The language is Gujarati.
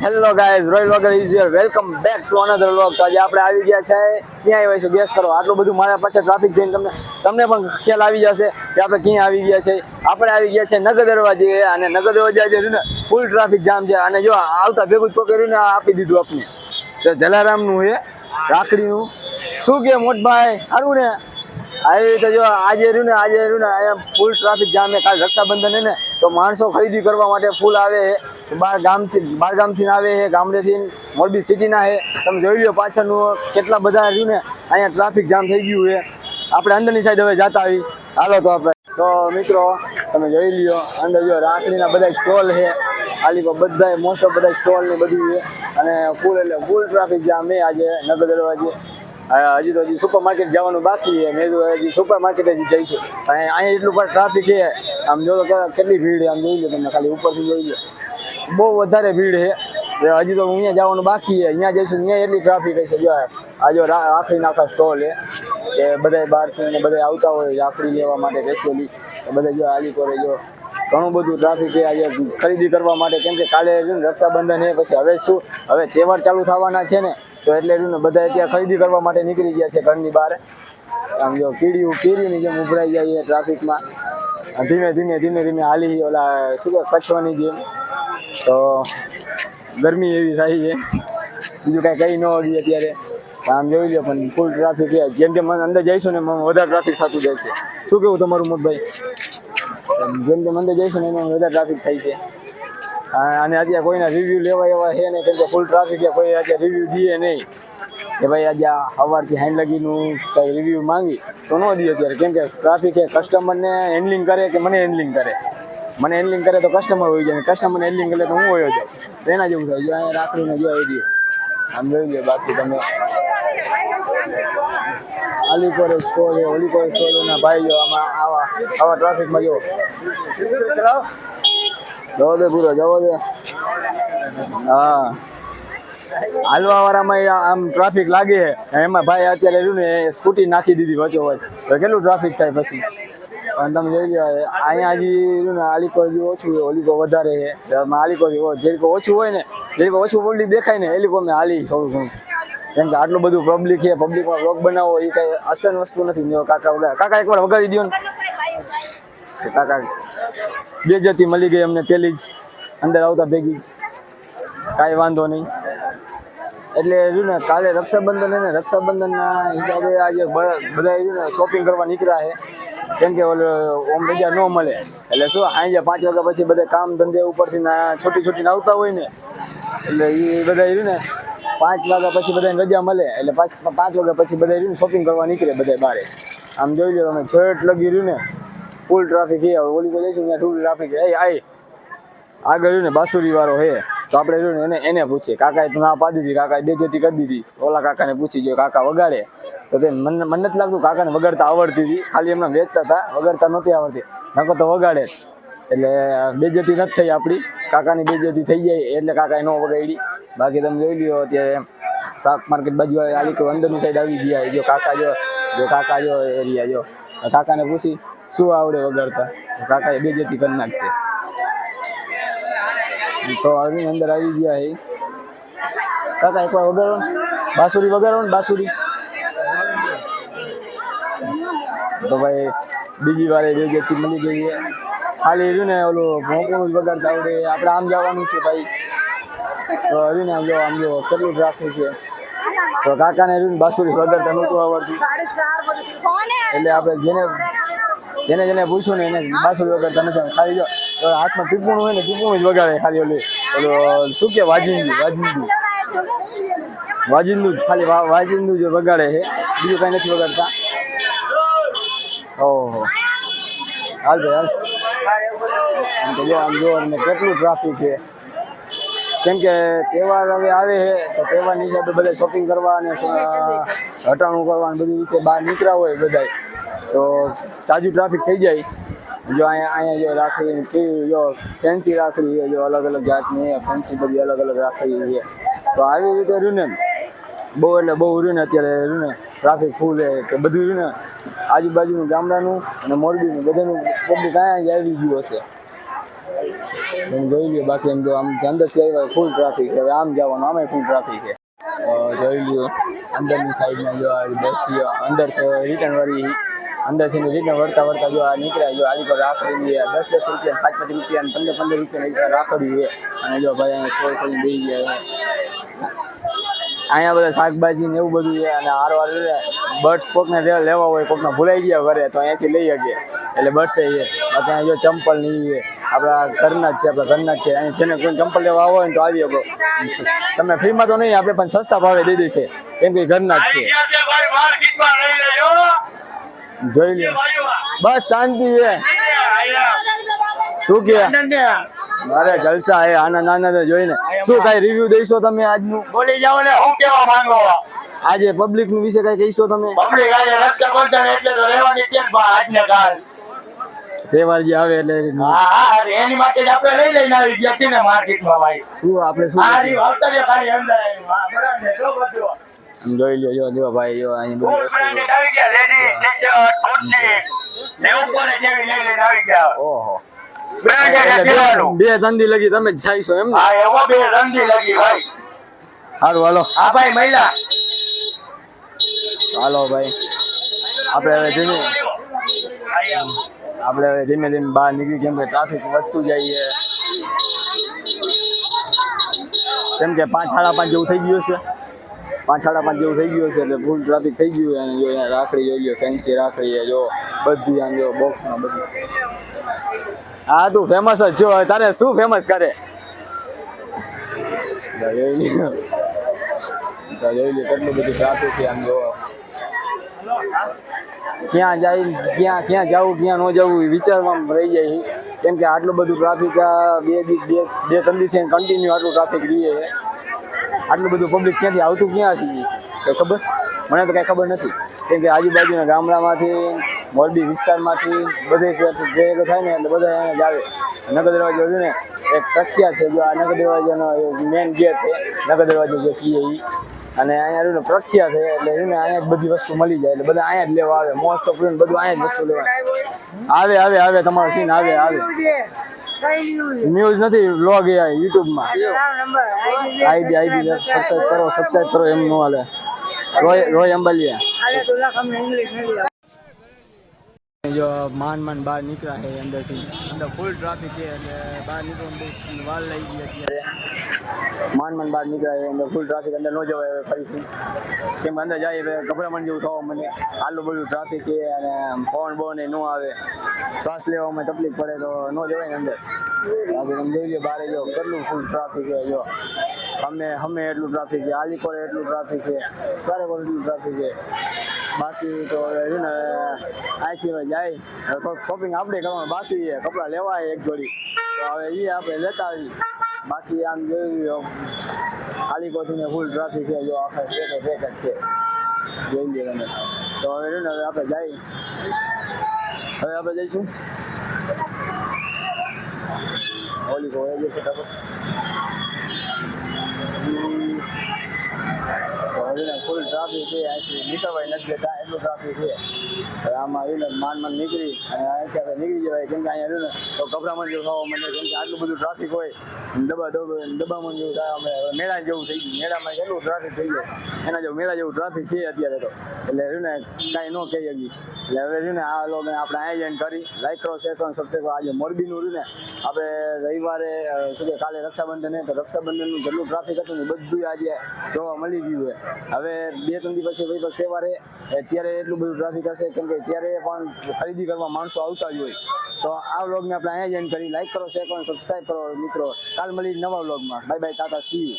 હેલો ગાઈઝ, રોયલ વગર is here. Welcome back to another vlog. તો આજે આપણે આવી ગયા છે ક્યાં આવ્યા છે ગેસ કરો. આટલું બધું મારા પાછળ ટ્રાફિક જોઈને તમને પણ ખ્યાલ આવી જશે કે આપણે ક્યાં આવી ગયા છે. આપણે આવી ગયા છે નગર દરવાજે, અને નગર દરવાજે છે ને ફૂલ ટ્રાફિક જામ છે. અને જો આવતા ભેગું જ પકડ્યું ને આપી દીધું આપને. તો જલારામનું છે રાખડીનું. શું કે મોટભાઈ સારું ને? આવી રીતે જો આજે રહ્યું ને અહીંયા ફૂલ ટ્રાફિક જામ છે. કાલ રક્ષાબંધન છે ને તો માણસો ખરીદી કરવા માટે ફૂલ આવે છે. બાર ગામથી આવે છે, ગામડેથી મોરબી સિટીના છે. તમે જોઈ લો પાછળનું કેટલા બધા રહ્યું ને અહીંયા ટ્રાફિક જામ થઈ ગયું છે. આપણે અંદરની સાઈડ હવે જતા આવી. હાલો તો આપણે તો મિત્રો તમે જોઈ લ્યો અંદર જો રાખડીના બધા સ્ટોલ છે. ખાલી બધા મોસ્ટ ઓફ બધા સ્ટોલ ને બધું છે. અને ફૂલ ટ્રાફિક જામ છે આજે નગર દરવાજે. હજી તો સુપર માર્કેટ જવાનું બાકી છે. મેં તો હજી સુપર માર્કેટ હજી જઈશું. અહીંયા એટલું પણ ટ્રાફિક છે. આમ જો તો કેટલી ભીડ છે. આમ જોઈ લો તમે, ખાલી ઉપરથી જોઈ લો બહુ વધારે ભીડ છે. હજી તો અહીંયા જવાનું બાકી છે. અહીંયા જઈશું અહીંયા એટલી ટ્રાફિક હશે. જો આ જો રાખડી નાખા સ્ટોલ છે કે બધા બહારથી ને બધા આવતા હોય રાખડી લેવા માટે સ્પેશિયલી. બધા જો હાલી કરે જો ઘણું બધું ટ્રાફિક છે આજે ખરીદી કરવા માટે. કેમ કે કાલે રક્ષાબંધન છે, પછી હવે શું હવે તહેવાર ચાલુ થવાના છે ને, તો એટલે ને બધા ત્યાં ખરીદી કરવા માટે નીકળી ગયા છે ઘરની બહાર. આમ જો કીડીની જેમ ઉભરાઈ જાય ટ્રાફિકમાં. ધીમે ધીમે હાલી ઓલા શું કે કચ્છવાની જેમ. તો ગરમી એવી થાય છે, બીજું કાંઈ કહી ન હોય અત્યારે. આમ જોઈ લો પણ ફૂલ ટ્રાફિક છે. જેમ જેમ અંદર જઈશું ને વધારે ટ્રાફિક થતું જાય છે. શું કેવું તમારું મોટભાઈ? જેમ જેમ અંદર જઈશું ને એમાં વધારે ટ્રાફિક થાય છે. અને અત્યારે કોઈના રિવ્યૂ લેવા એવા છે નહીં, કેમ કે ફૂલ ટ્રાફિક છે. કોઈ અત્યારે રિવ્યૂ દે નહીં કે ભાઈ આજે સવારથી હાઈન લગીનું કંઈ રિવ્યૂ માંગી તો ન દે અત્યારે. કેમ કે ટ્રાફિક એ કસ્ટમરને હેન્ડલિંગ કરે કે મને હેન્ડલિંગ કરે. મને હેન્ડલિંગ કરે તો કસ્ટમર હોય જાય, કસ્ટમરને હેન્ડલિંગ કરે તો હું હોય જાઉં. એના જેવું થાય. જો અહીંયા રાખડીને જો આવી આમ જોઈ લો. બાકી તમે અલીપોર સ્ટોર છે, અલીપોર સ્ટોરના ભાઈ જો આમાં આવા ટ્રાફિકમાં જો જવો દે પૂરો જવો દે. હા હાલવા વાળામાં આમ ટ્રાફિક લાગે છે. એમાં ભાઈ અત્યારે રહ્યું ને સ્કૂટી નાખી દીધી વચ્ચોવચ, તો કેટલું ટ્રાફિક થાય પછી. અને તમે જોઈ લો અહીંયા હજી રહ્યું ને આલીકોર ઓછું હોય, ઓલીકો વધારે છે. આલીકોર જેરીકો ઓછું હોય ને, જેરીકો ઓછું પબ્લિક દેખાય ને એલીકો મેં હાલી થોડું ઘણું. કેમ કે આટલું બધું પબ્લિક છે, પબ્લિકમાં વ્લોગ બનાવો એ કઈ આસાન વસ્તુ નથી. કાકા એકવાર વગાડી દો ને. કાકા બેજતી મળી ગઈ અમને પેલી જ અંદર આવતા ભેગી. કાંઈ વાંધો નહીં. એટલે રહ્યું ને કાલે રક્ષાબંધન છે ને, રક્ષાબંધનના હિસાબે આજે બધા રહ્યું ને શોપિંગ કરવા નીકળ્યા છે. કેમ કે ઓમ રજા ન મળે એટલે શું સાંજે 5 વાગ્યા પછી બધા કામ ધંધે ઉપરથી છૂટીને આવતા હોય ને, એટલે એ બધા રહ્યું ને 5 વાગ્યા પછી બધાને રજા મળે એટલે 5 વાગ્યા પછી બધા રહ્યું ને શોપિંગ કરવા નીકળે બધા બહાર. આમ જોઈ લો તમે છેટ લગી રહ્યું ને ફૂલ ટ્રાફિક છે. ઓલી તો જઈશું ત્યાં ફૂલ ટ્રાફિક છે. આગળ રહ્યું ને બાસુરી વાળો છે, તો આપણે રહ્યું ને એને પૂછીએ. કાકાએ તો ના પાડી દીધી, કાકાએ બેજતી કરી દીધી. ઓલા કાકાને પૂછી જો કાકા વગાડે તો તે મને નથી લાગતું કાકાને વગાડતા આવડતી હતી. ખાલી એમને વેચતા હતા, વગાડતા નહોતી આવડતી. નકો તો વગાડે. એટલે બેજતી નથી થઈ આપણી. કાકાની બેજતી થઈ જાય એટલે કાકાએ ન વગાડી. બાકી તમે જોઈ લ્યો અત્યારે શાક માર્કેટ બાજુ આલી અંદરની સાઈડ આવી ગયા. જો કાકા જો એરિયા જો કાકાને પૂછી શું આવડે વગાડતા, કાકાએ બેજતી કરી નાખશે. તો અંદર આવી ગયા છે કાકા. એકવાર વગાડો બાસુરી, વગાડો ને બાસુરી. તો ભાઈ બીજી વારે બેજતી મળી ગઈ છે. ખાલી રહ્યું ને ઓલું ભોંકું જ વગાડતા આવડે. આપણે આમ જવાનું છે ભાઈ. તો રહ્યું ને આમ જો કેટલું ટ્રાફિક છે. તો કાકાને રહ્યું ને બાસુરી વગાડતા નહોતું આવડતું. એટલે આપણે જેને પૂછ્યું ને એને બાસુરી વગાડતા નથી. ખાલી જો હાથમાં પીપુણું હોય ને પીપુણું જ વગાડે. ખાલી ઓલું શું કે વાજિંદુ ખાલી વાજિંદુ જ વગાડે છે, બીજું કઈ નથી વગાડતા. ઓહો હાલ ભાઈ હાલ. આમ જો કેટલું ટ્રાફિક છે. કેમ કે તહેવાર હવે આવે છે, તો તહેવારની હિસાબે બધા શોપિંગ કરવા અને હટાણું કરવા બધી રીતે બહાર નીકળ્યા હોય બધા, તો તાજું ટ્રાફિક થઈ જાય. જો અહીંયા જો રાખડી જો ફેન્સી રાખડી જો અલગ અલગ જાતની ફેન્સી બધી અલગ અલગ રાખડી છે. તો આવી રીતે રહ્યું ને બહુ રહ્યું ને અત્યારે રહ્યું ને ટ્રાફિક ફૂલ છે કે બધું રહ્યું ને આજુબાજુનું ગામડાનું અને મોરબીનું બધાનું પબ્લિક અહીંયા જ આવી ગયું હશે. તમે જોઈ લ્યો. બાકી એમ જો આમ અંદરથી આવ્યા ફૂલ ટ્રાફિક છે. હવે આમ જવાનું, આમે ફૂલ ટ્રાફિક છે. જોઈ લ્યો અંદરની સાઈડમાં જો આ બેસી અંદર રિટર્ન વાળી અંદરથી રિટર્ન વળતા જો આ નીકળ્યા. જો આલી પર રાખડી 10-10 રૂપિયા, 5-5 રૂપિયા, 15-15 રૂપિયા રાખડી છે. અને જો ભાઈ અહીંયા સ્ટોર કરીને બેસી ગયા. અહીંયા બધા શાકભાજી ને એવું બધું છે. અને હારવાર બર્ડ્સ કોકને લેવા હોય, કોકને ભૂલાઈ ગયા ઘરે તો અહીંયાથી લઈ શકીએ. એટલે બર્ડ્સે છે. બાકી અહીંયા જો ચંપલ નહીં છે, આપણા ઘરના જ છે. આપણા ઘરના જ છે. અહીં જેને કોઈ ચંપલ લેવા આવો હોય ને તો આવી શકો. તમને ફ્રીમાં તો નહીં આપે, પણ સસ્તા ભાવે દઈ દે છે, કેમ કે ઘરના જ છે. જોઈ લે. બસ શાંતિ છે. શું કે અરે જલસા હે, આનંદ આનંદ જોઈને. શું કઈ રિવ્યુ દઈશો તમે આજનું? બોલી જાવ ને, હું કેવા માંગો? આજે પબ્લિક નું વિશે કઈ કહીશો તમે? પબ્લિક આજે રક્ષાબંધન એટલે તો રહેવાની છે ને આજને કાલ તહેવાર જે આવે એટલે હા એની માટે જ આપણે લઈને આવી ગયા છીએ ને માર્કેટમાં ભાઈ. શું આપણે શું આ રી આવતા ને ખાલી અંદર બરાબર છે. જો બધું જોઈ લ્યો. જો ભાઈ જો અહીં બધી વસ્તુ આવી ગયા. લેડીઝ ટી-શર્ટ, કુર્તી ને ઉપર જેવી લઈને આવી ગયા. ઓહો. બે બે ધંધી લગી તમે જ જાઈશો એમ ને? હા એવો બે રંડી લાગી ભાઈ. સારું હાલો. હા ભાઈ મહિલા હાલો ભાઈ. આપણે હવે ધીમે ધીમે બહાર નીકળી, કેમ કે ટ્રાફિક વધતું જાય છે. કેમ કે 5-5:30 જેવું થઈ ગયું છે. 5-5:30 જેવું થઈ ગયું છે એટલે ફૂલ ટ્રાફિક થઈ ગયું. અને જો અહીંયા રાખડી જોઈ લો, ફેન્સી રાખડી છે. જો બધી આમ જો બોક્સમાં બધી. હા તું ફેમસ જ છો. તારે શું ફેમસ કરે? જોઈ લ્યો કેટલું બધું ટ્રાફિક છે. આમ જો ક્યાં જવું, ક્યાં ન જવું વિચારમાં રહી જાય. કેમ કે આટલું બધું ટ્રાફિક બે ત્રણ દિવસથી કન્ટિન્યુ આટલું ટ્રાફિક રહે છે. આટલું બધું પબ્લિક ક્યાંથી આવતું ક્યાંથી તો ખબર? મને તો કાંઈ ખબર નથી. કેમ કે આજુબાજુના ગામડામાંથી, મોરબી વિસ્તારમાંથી બધે ભેગો થાય ને એટલે બધા અહીંયા જ આવે. નગર દરવાજો છે ને એક પ્રખ્યાત છે. જો આ નગર દરવાજાનો મેઇન ગેટ છે, નગર દરવાજો જે કહીએ એ. અને અહીંયા પ્રખ્યાત છે એટલે અહીંયા જ બધી વસ્તુ મળી જાય. એટલે બધા અહીંયા જ લેવા આવે. મોસ્ટ ઓફ બધું અહીંયા જ વસ્તુ લેવા આવે. તમારો સીન આવે. ન્યૂઝ નથી, વ્લોગ એ યુટ્યુબમાં. આઈડી સબસ્ક્રાઇબ કરો એમ ન હાલે. રોય અંબાલિયા જો માંડ બહાર નીકળ્યા છે અંદરથી. અંદર ફૂલ ટ્રાફિક છે એટલે બહાર નીકળવાની વાર લઈ ગઈ અત્યારે. માંડ બહાર નીકળ્યા છે અંદર ફૂલ ટ્રાફિક. અંદર ન જવાય હવે ફરીથી, કેમ અંદર જાય એટલે ગભરામણ જેવું થવા મને. આટલું બધું ટ્રાફિક છે અને પવન ન આવે, શ્વાસ લેવામાં તકલીફ પડે તો ન જવાય ને અંદર. તમે જોઈ લો બહાર જો કેટલું ફૂલ ટ્રાફિક છે. જો અમે એટલું ટ્રાફિક છે, આલીકોરે એટલું ટ્રાફિક છે, ચારે કોર એટલું ટ્રાફિક છે. બાકી તો છે ને અહીંથી જાય શોપિંગ આપણે કરવાનું બાકી છે. કપડાં લેવાય એક જોડી તો હવે એ આપણે લેતા આવી. બાકી આમ જોયું આલીકોરથી ફૂલ ટ્રાફિક છે. જો આખા પેક જ છે, જોઈ લે તમે. તો હવે છે ને હવે આપણે જઈશું ઓલી કો એ ફટાફટ. ફૂલ ટ્રાફિક છે, અહીંથી નીકળવાય નથી લેતા એટલું ટ્રાફિક છે. આમાં માંડ નીકળી અને અહીંથી આપણે નીકળી જવાય. કેમ કે અહીંયા ને તો ગભરામણ જેવું થવા માંડે. કેમ કે આટલું બધું ટ્રાફિક હોય, દબામણ જેવું થાય. અમે મેળા જેવું થઈ ગયું. મેળામાં કેટલું ટ્રાફિક થઈ જાય એના જેવું મેળા જેવું ટ્રાફિક છે અત્યારે તો. એટલે કાંઈ ન કહી શકીએ. એટલે હવે આ લોકો આપણે આયોજન કરી લાઈક કરો, શેર કરો, સબસ્ક્રાઈબ કરો. આજે મોરબીનું આપણે રવિવારે શું કે કાલે રક્ષાબંધન તો રક્ષાબંધનનું જેટલું ટ્રાફિક હતું ને બધું આજે જોવા મળી ગયું છે. હવે 2-3 દિવસ પછી તહેવારે અત્યારે એટલું બધું ટ્રાફિક હશે. કેમ કે ત્યારે પણ ખરીદી કરવા માણસો આવતા જ હોય. તો આ વ્લોગને આપણે અહીંયા જ એન્ડ કરી. લાઈક કરો, શેર કરો, સબસ્ક્રાઈબ કરો મિત્રો. કાલ મળી નવા વ્લોગમાં. Bye bye, Tata, C you.